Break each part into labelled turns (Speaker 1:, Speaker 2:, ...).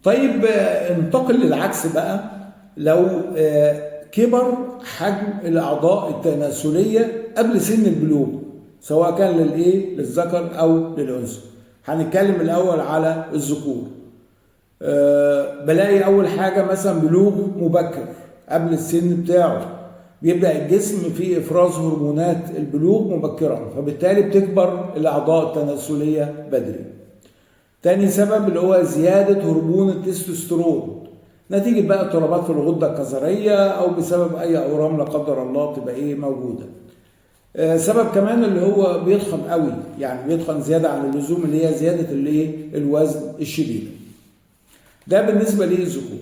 Speaker 1: طيب انتقل للعكس بقى. لو كبر حجم الاعضاء التناسليه قبل سن البلوغ، سواء كان للذكر او للانثى. هنتكلم الاول على الذكور. بلاقي اول حاجه مثلا بلوغ مبكر قبل السن بتاعه، بيبدا الجسم في افراز هرمونات البلوغ مبكرا، فبالتالي بتكبر الاعضاء التناسليه بدري. تاني سبب اللي هو زياده هرمون التستوستيرون، نتيجه بقى اضطرابات في الغده الكظريه او بسبب اي اورام لا قدر الله تبقى موجوده. سبب كمان اللي هو بيضخم قوي، يعني بيضخم زياده عن اللزوم، اللي هي زياده الوزن الشديد. ده بالنسبه للذكور.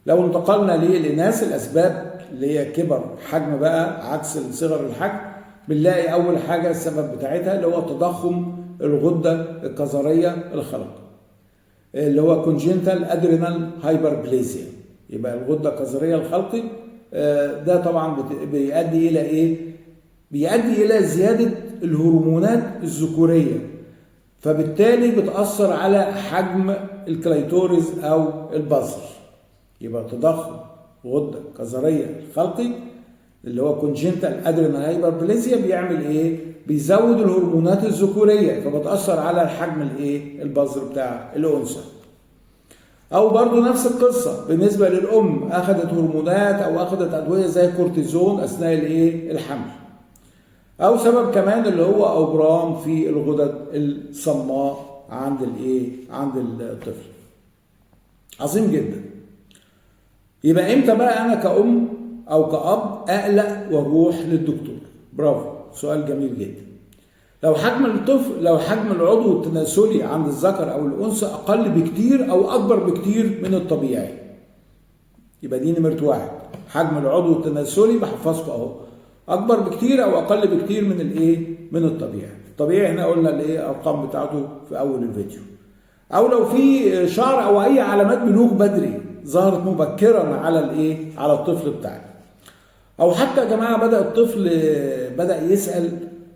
Speaker 1: لو انتقلنا للاناث، الاسباب اللي هي كبر حجم بقى عكس صغر الحجم، بنلاقي اول حاجه السبب بتاعتها اللي هو تضخم الغده الكظريه الخلق، اللي هو كونجنتال ادرينال هايبربليزيا. يبقى الغده الكظريه الخلقي ده طبعا بيؤدي الى بيؤدي الى زياده الهرمونات الذكوريه، فبالتالي بتاثر على حجم الكليتوريز او البظر. يبقى تضخم غده كظريه الخلقي اللي هو كونجنتال ادرينال هايبربليزيا بيعمل بيزود الهرمونات الذكوريه، فبتاثر على حجم البظر بتاع الانثى. او برضو نفس القصه بالنسبه للام، اخذت هرمونات او اخذت ادويه زي الكورتيزون اثناء الحمل. او سبب كمان اللي هو اورام في الغدد الصماء عند الطفل. عظيم جدا. يبقى امتى بقى انا كأم او كأب اقلق واروح للدكتور؟ برافو، سؤال جميل جدا. لو حجم العضو التناسلي عند الذكر او الانثى اقل بكتير او اكبر بكتير من الطبيعي، يبقى دي نمرة 1. حجم العضو التناسلي بحفظكم اهو، اكبر بكتير او اقل بكتير من الطبيعي. الطبيعي هنا قلنا الارقام بتاعته في اول الفيديو. او لو في شعر او اي علامات بلوغ بدري ظهرت مبكرا على الطفل بتاعي. او حتى يا جماعه الطفل بدا يسال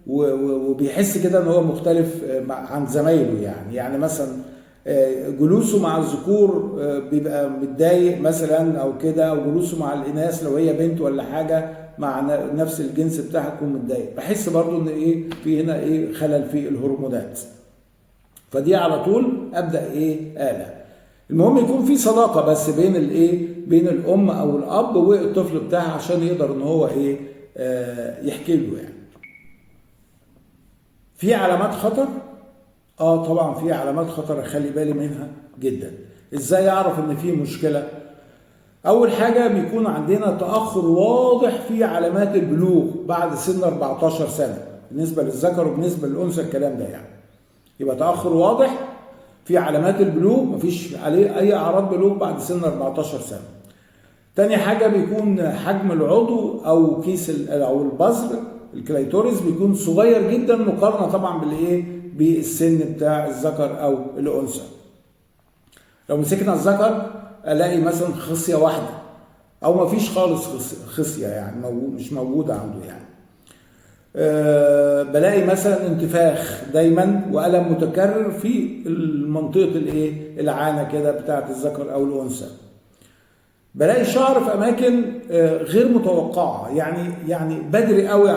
Speaker 1: وبيحس كده ان هو مختلف عن زمايله، يعني مثلا جلوسه مع الذكور بيبقى متضايق مثلا او كده، او جلوسه مع الاناث لو هي بنت ولا حاجه مع نفس الجنس بتاعها تكون متضايق. بحس برضو ان في هنا خلل في الهرمونات، فدي على طول ابدا اقلق. المهم يكون في صداقه بس بين الام او الاب والطفل بتاعها، عشان يقدر ان هو يحكي له. في علامات خطر؟ طبعا في علامات خطر اخلي بالي منها جدا. ازاي اعرف ان في مشكله؟ اول حاجه بيكون عندنا تاخر واضح في علامات البلوغ بعد سن 14 سنه، بالنسبه للذكر وبالنسبه للانثى الكلام ده يبقى تاخر واضح في علامات البلوغ، مفيش عليه اي اعراض بلوغ بعد سن 14 سنه. تاني حاجه بيكون حجم العضو او كيس او البظر الكليتوريس بيكون صغير جدا مقارنه طبعا بالسن بتاع الذكر او الانثى. لو مسكنا الذكر الاقي مثلا خصيه واحده او مفيش خالص خصيه، مش موجوده عنده. بلاقي مثلا انتفاخ دايما والم متكرر في منطقه العانه كده بتاعه الذكر او الانثى. بلاقي شعر في اماكن غير متوقعه، يعني بدري قوي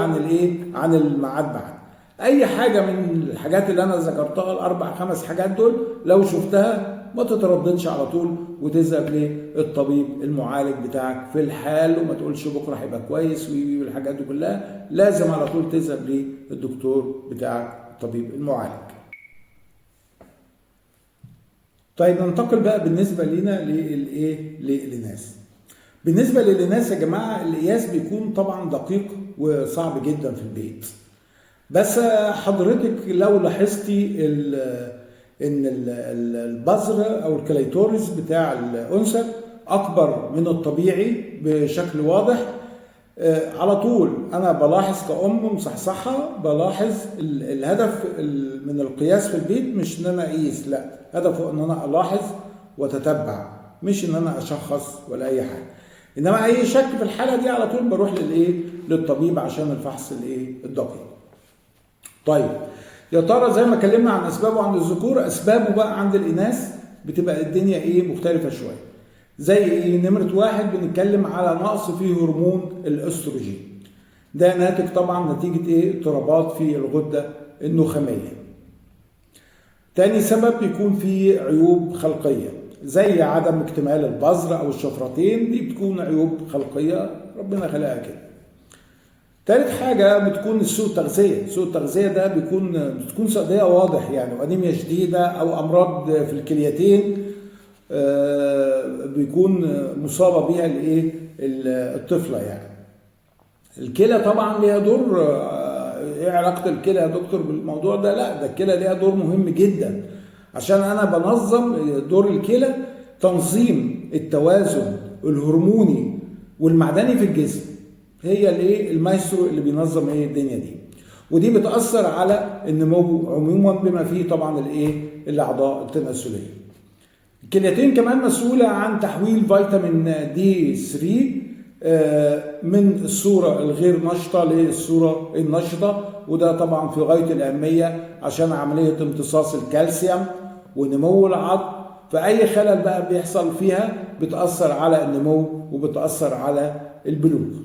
Speaker 1: عن الميعاد. بعد اي حاجه من الحاجات اللي انا ذكرتها ال4-5 حاجات دول، لو شفتها ما تترددش على طول وتذهب للطبيب المعالج بتاعك في الحال، وما تقولش بكره هيبقى كويس والحاجات دي كلها. لازم على طول تذهب للدكتور بتاعك الطبيب المعالج. طيب ننتقل بقى بالنسبه لنا للناس. بالنسبه للناس يا جماعه القياس بيكون طبعا دقيق وصعب جدا في البيت. بس حضرتك لو لاحظتي ان البظر او الكليتوريس بتاع الانثى اكبر من الطبيعي بشكل واضح، على طول انا بلاحظ كأم مصحصحه، بلاحظ الهدف من القياس في البيت مش ان انا اقيس، لا، هدفه ان انا الاحظ واتتبع، مش ان انا اشخص ولا اي حاجه. انما اي شك في الحاله دي على طول بروح للطبيب عشان الفحص الدقيق. طيب يا ترى زي ما اتكلمنا عن اسبابه عند الذكور، اسبابه بقى عند الاناث بتبقى الدنيا ايه مختلفة شوية. زي ايه؟ نمرة واحد بنتكلم على نقص في هرمون الاستروجين، ده ناتج طبعا نتيجة ايه؟ اضطرابات في الغدة النخامية. تاني سبب بيكون فيه عيوب خلقية، زي عدم اكتمال البذر او الشفرتين، دي بتكون عيوب خلقية ربنا خلقها كده. تالت حاجة بتكون سوء التغذية. سوء التغذية ده بتكون سؤدية واضح يعني، وأنيميا شديدة أو أمراض في الكليتين بيكون مصابة بيها الايه الطفلة يعني. الكلى طبعا ليها دور. ايه علاقة الكلى يا دكتور بالموضوع ده؟ لا، ده الكلى ليها دور مهم جدا، عشان انا بنظم دور الكلى تنظيم التوازن الهرموني والمعدني في الجسم. هي الايه المايسترو اللي بينظم ايه الدنيا دي، ودي بتأثر على النمو عموما بما فيه طبعا الايه الاعضاء التناسلية. الكليتين كمان مسؤولة عن تحويل فيتامين دي 3 من الصورة الغير نشطة للصورة النشطة، وده طبعا في غاية الأهمية عشان عملية امتصاص الكالسيوم ونمو العظم. فأي خلل بقى بيحصل فيها بتأثر على النمو وبتأثر على البلوغ.